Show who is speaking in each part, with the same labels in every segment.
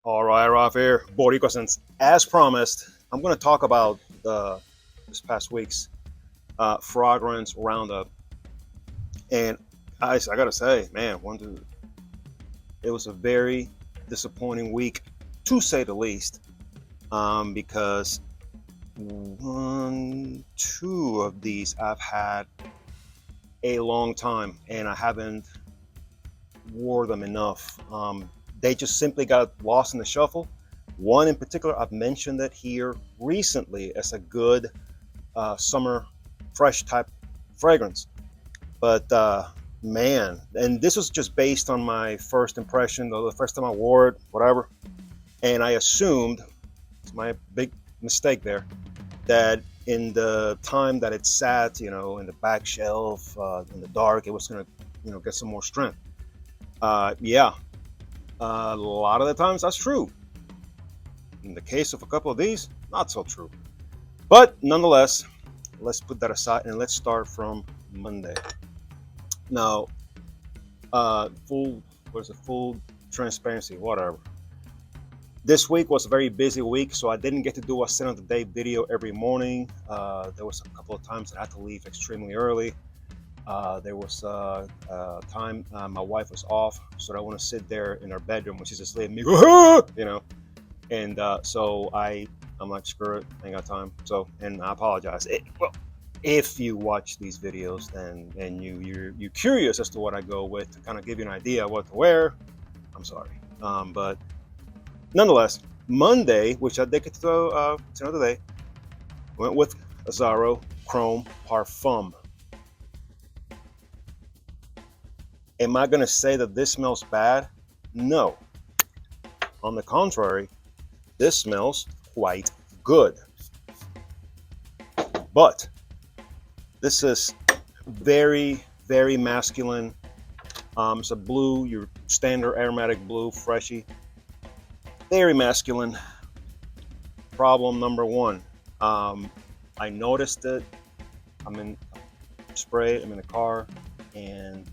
Speaker 1: All right, Ralph here, Boricua. Since as promised, I'm going to talk about this past week's fragrance roundup, and I gotta say, man, it was a very disappointing week, to say the least, because two of these I've had a long time, and I haven't wore them enough. They just simply got lost in the shuffle. One in particular, I've mentioned it here recently as a good summer fresh type fragrance. But man, and this was just based on my first impression, the first time I wore it, whatever. And I assumed, it's my big mistake there, that in the time that it sat, in the back shelf, in the dark, it was gonna, get some more strength. Yeah, a lot of the times that's true. In the case of a couple of these, not so true. But nonetheless, let's put that aside and let's start from Monday. Now, full transparency, whatever. This week was a very busy week, so I didn't get to do a scent of the day video every morning. There was a couple of times that I had to leave extremely early. There was time my wife was off, so I want to sit there in her bedroom when she's asleep, and me go, and so I'm like, screw it, I ain't got time. So, and I apologize. If you watch these videos and you're curious as to what I go with to kind of give you an idea of what to wear, I'm sorry. But nonetheless, Monday, which I did get to another day, went with Azzaro Chrome Parfum. Am I going to say that this smells bad? No. On the contrary, this smells quite good. But this is very, very masculine. It's a blue, your standard aromatic blue, freshy. Very masculine. Problem number one. I noticed it. I'm in the car, and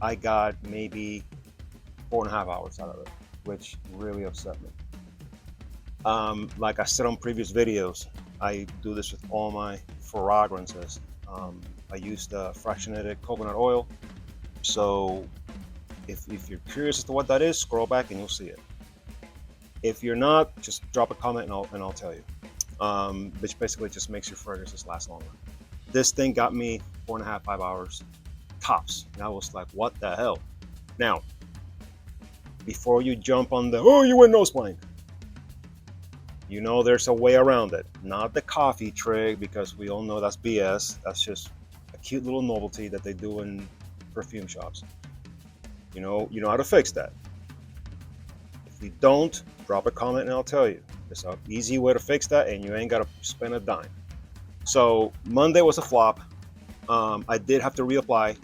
Speaker 1: I got maybe 4.5 hours out of it, which really upset me. Like I said on previous videos, I do this with all my fragrances. I use the fractionated coconut oil. So if you're curious as to what that is, scroll back and you'll see it. If you're not, just drop a comment and I'll tell you. Which basically just makes your fragrances last longer. This thing got me 4.5, 5 hours tops. And I was like, what the hell? Now, before you jump on you went nose blind. There's a way around it. Not the coffee trick, because we all know that's BS. That's just a cute little novelty that they do in perfume shops. You know how to fix that. If you don't, drop a comment and I'll tell you. There's an easy way to fix that, and you ain't got to spend a dime. So Monday was a flop. I did have to reapply,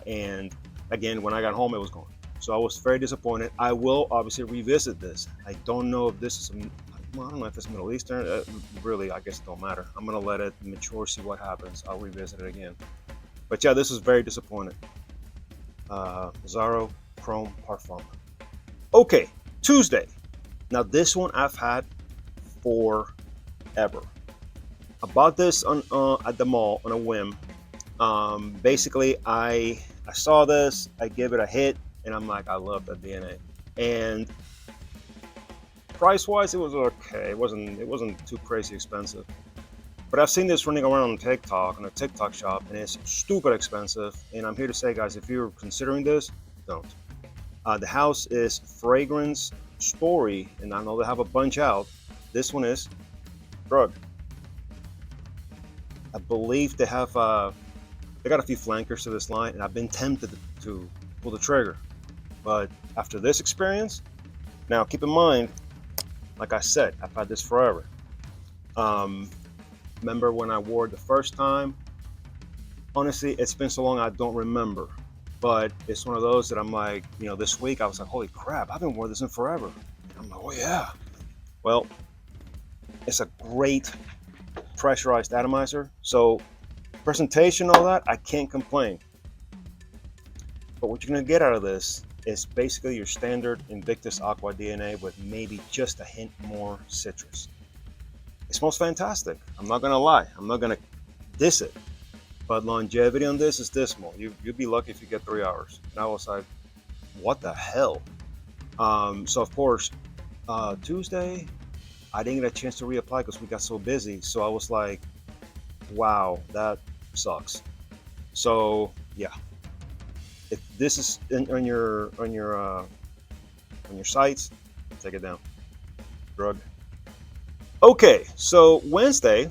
Speaker 1: and again, when I got home, it was gone. So I was very disappointed. I will obviously revisit this. I don't know if this is I don't know if it's Middle Eastern. Really, I guess it don't matter. I'm gonna let it mature, see what happens. I'll revisit it again. But yeah, this is very disappointing. Azzaro Chrome Parfum. Okay, Tuesday. Now this one I've had forever. I bought this at the mall on a whim. Basically, I saw this, I gave it a hit, and I'm like, I love that DNA. And price-wise, it was okay. It wasn't too crazy expensive. But I've seen this running around on TikTok, on a TikTok shop, and it's stupid expensive. And I'm here to say, guys, if you're considering this, don't. The house is Fragrance Story, and I know they have a bunch out. This one is Drug. I believe they have they got a few flankers to this line, and I've been tempted to pull the trigger. But after this experience, now keep in mind, like I said, I've had this forever. Remember when I wore it the first time? Honestly, it's been so long I don't remember. But it's one of those that I'm like, this week I was like, holy crap, I haven't worn this in forever. And I'm like, oh yeah. Well, it's a great pressurized atomizer. So presentation, all that, I can't complain. But what you're gonna get out of this It's basically your standard Invictus Aqua DNA with maybe just a hint more citrus. It smells fantastic. I'm not gonna lie. I'm not gonna diss it. But longevity on this is dismal. You'd be lucky if you get 3 hours. And I was like, what the hell? So of course, Tuesday, I didn't get a chance to reapply because we got so busy. So I was like, wow, that sucks. So yeah, if this is on your sites, take it down. Drug. Okay, so Wednesday,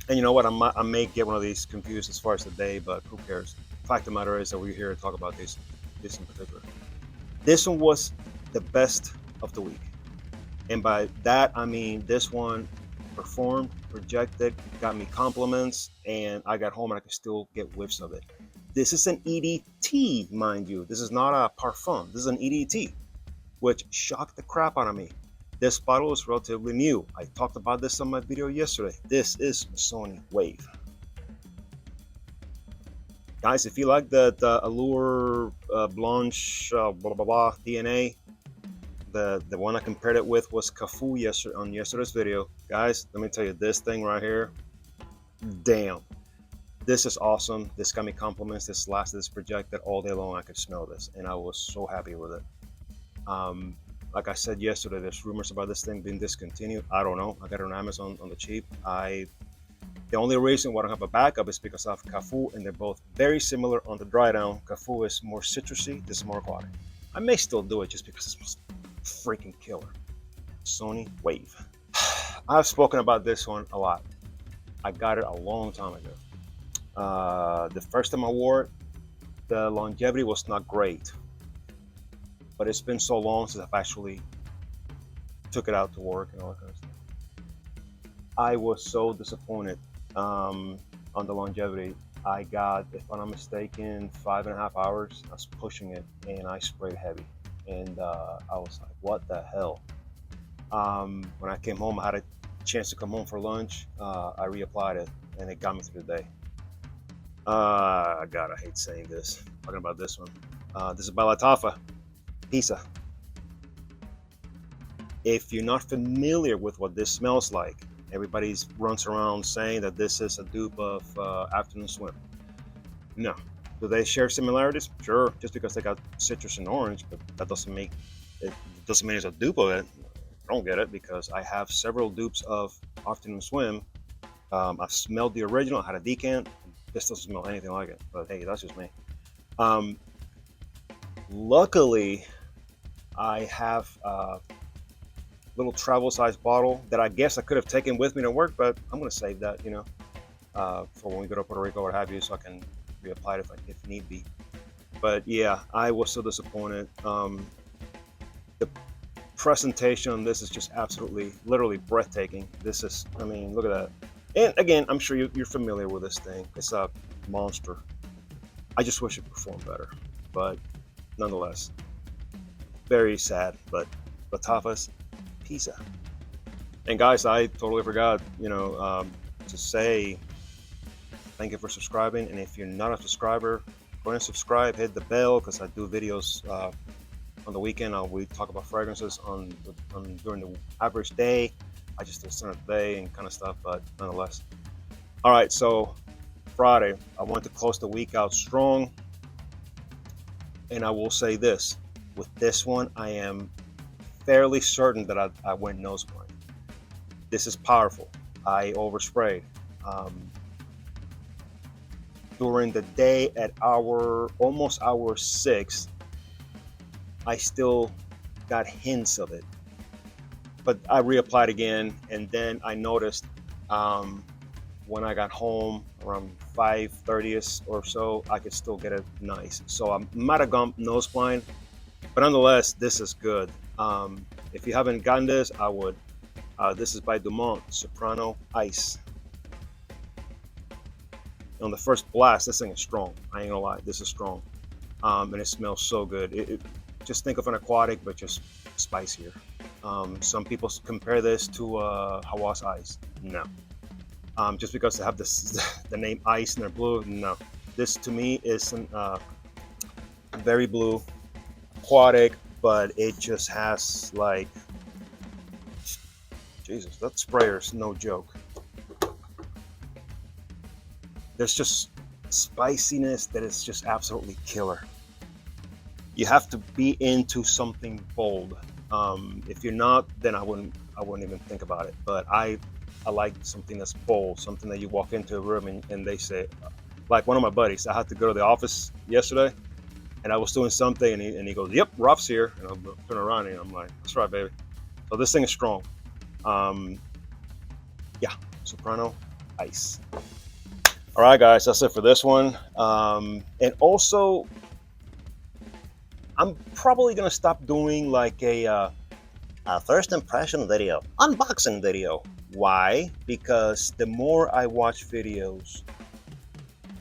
Speaker 1: and you know what? I may get one of these confused as far as the day, but who cares? Fact of the matter is that we're here to talk about this in particular. This one was the best of the week, and by that I mean this one performed, projected, got me compliments, and I got home and I could still get whiffs of it. This is an EDT, mind you. This is not a parfum. This is an EDT, which shocked the crap out of me. This bottle is relatively new. I talked about this on my video yesterday. This is Sony Wave. Guys, if you like the Allure Blanche blah blah blah DNA, the one I compared it with was Cafu on yesterday's video. Guys, let me tell you, this thing right here, damn, this is awesome. This got me compliments. This lasted, this projected all day long. I could smell this, and I was so happy with it. Like I said yesterday, there's rumors about this thing being discontinued. I don't know. I got it on Amazon on the cheap. The only reason why I don't have a backup is because I have Cafu, and they're both very similar on the dry down. Cafu is more citrusy, this is more aquatic. I may still do it just because it smells freaking killer. Sony Wave. I've spoken about this one a lot. I got it a long time ago. The first time I wore it, the longevity was not great, but it's been so long since I've actually took it out to work and all that kind of stuff. I was so disappointed on the longevity. I got, if I'm not mistaken, 5.5 hours. I was pushing it and I sprayed heavy, and I was like, what the hell? When I came home, I had a chance to come home for lunch. I reapplied it and it got me through the day. God, I hate saying this. Talking about this one. This is by Latafa, Pisa. If you're not familiar with what this smells like, everybody runs around saying that this is a dupe of Afternoon Swim. No. Do they share similarities? Sure, just because they got citrus and orange, but that doesn't mean it's a dupe of it. I don't get it, because I have several dupes of Afternoon Swim. I've smelled the original, I had a decant. This doesn't smell anything like it, but hey, that's just me. Luckily, I have little travel size bottle that I guess I could have taken with me to work, but I'm going to save that, for when we go to Puerto Rico or what have you, so I can reapply it if need be. But yeah, I was so disappointed. The presentation on this is just absolutely, literally breathtaking. This is, I mean, look at that. And again, I'm sure you're familiar with this thing. It's a monster. I just wish it performed better, but nonetheless, very sad. But Latafa's Pisa. And guys, I totally forgot, to say thank you for subscribing. And if you're not a subscriber, go ahead and subscribe, hit the bell, because I do videos on the weekend. We talk about fragrances during the average day. I just do a center of the day and kind of stuff, but nonetheless. All right, so Friday, I want to close the week out strong. And I will say this, with this one, I am fairly certain that I went nose blind. This is powerful. I oversprayed. During the day at almost hour 6, I still got hints of it. But I reapplied again, and then I noticed when I got home around 5:30 or so, I could still get it nice. So I might have gone nose blind, but nonetheless, this is good. If you haven't gotten this, I would. This is by Dumont, Soprano Ice. On the first blast, this thing is strong. I ain't gonna lie, this is strong. And it smells so good. Just think of an aquatic, but just spicier. Some people compare this to Hawas Ice. No. Just because they have the name Ice and they're blue, no. This to me is very blue, aquatic, but it just has like, Jesus, that sprayer's no joke. There's just spiciness that is just absolutely killer. You have to be into something bold. If you're not, then I wouldn't even think about it. But I like something that's bold, something that you walk into a room and they say, like one of my buddies, I had to go to the office yesterday and I was doing something and he goes, "Yep, Ruff's here." And I'm turn around and I'm like, "That's right, baby." So this thing is strong. Um, yeah, Soprano Ice. All right, guys, that's it for this one. And also, I'm probably gonna stop doing like a first impression video, unboxing video. Why? Because the more I watch videos,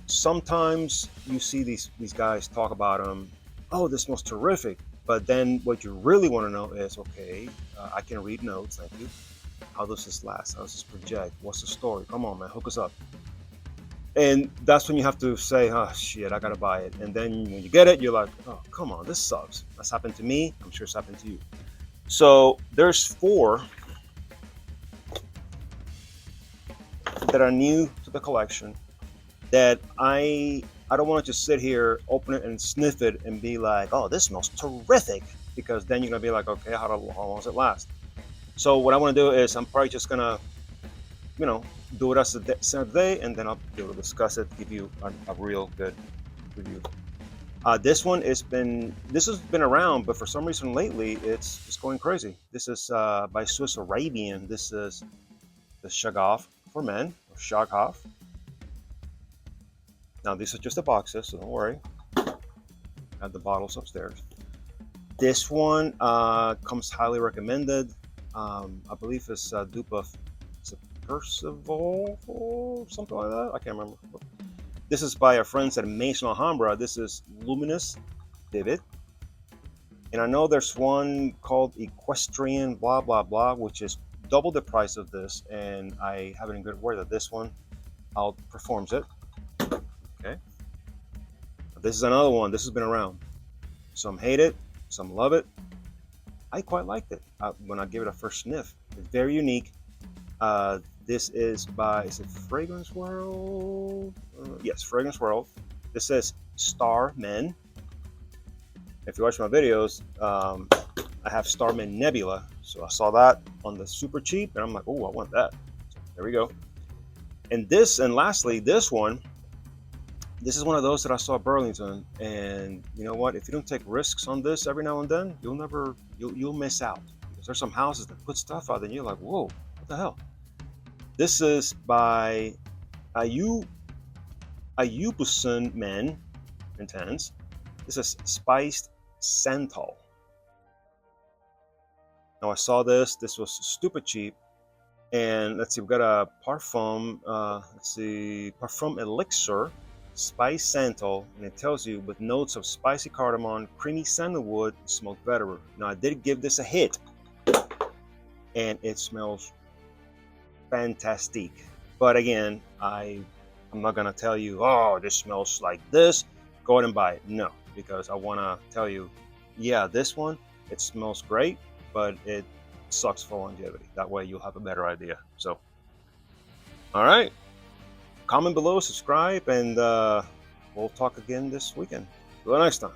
Speaker 1: sometimes you see these guys talk about them. Oh, this smells terrific. But then what you really want to know is, okay, I can read notes. Thank you. How does this last? How does this project? What's the story? Come on, man, hook us up. And that's when you have to say, oh shit, I gotta buy it. And then when you get it, you're like, oh come on, this sucks. That's happened to me. I'm sure it's happened to you. So there's 4 that are new to the collection that I don't want to just sit here, open it, and sniff it, and be like, "Oh, this smells terrific," because then you're gonna be like, "Okay, how long does it last?" So what I want to do is I'm probably just gonna, do it as a day, and then I'll be able to discuss it, give you a real good review. This has been around, but for some reason lately it's just going crazy. This is by Swiss Arabian. This is the Shagaf for men, or Shagaf. Now these are just the boxes, so don't worry. I have the bottles upstairs. This one comes highly recommended. I believe it's a dupe of Percival or something like that. I can't remember. This is by our friends at Mason Alhambra. This is Luminous Vivid. And I know there's one called Equestrian blah blah blah, which is double the price of this, and I have it in good word that this one outperforms it. Okay. This is another one. This has been around. Some hate it, some love it. I quite liked it when I gave it a first sniff. It's very unique. This is it Fragrance World? Yes, Fragrance World. This says Star Men. If you watch my videos, I have Starman Nebula. So I saw that on the super cheap, and I'm like, oh, I want that. So there we go. And lastly, this one. This is one of those that I saw at Burlington, and you know what? If you don't take risks on this every now and then, you'll miss out. Because there's some houses that put stuff out, and you're like, whoa, what the hell? This is by Ayubusun Men Intense. This is Spiced Santal. Now I saw this. This was stupid cheap. And let's see, we've got a Parfum. Let's see, Parfum Elixir, Spice Santal, and it tells you with notes of spicy cardamom, creamy sandalwood, smoked vetiver. Now I did give this a hit, and it smells fantastic. But again, I'm not gonna tell you, oh, this smells like this. Go ahead and buy it. No, because I wanna tell you, yeah, this one, it smells great, but it sucks for longevity. That way you'll have a better idea. So, all right, comment below, subscribe, and we'll talk again this weekend. Till next time.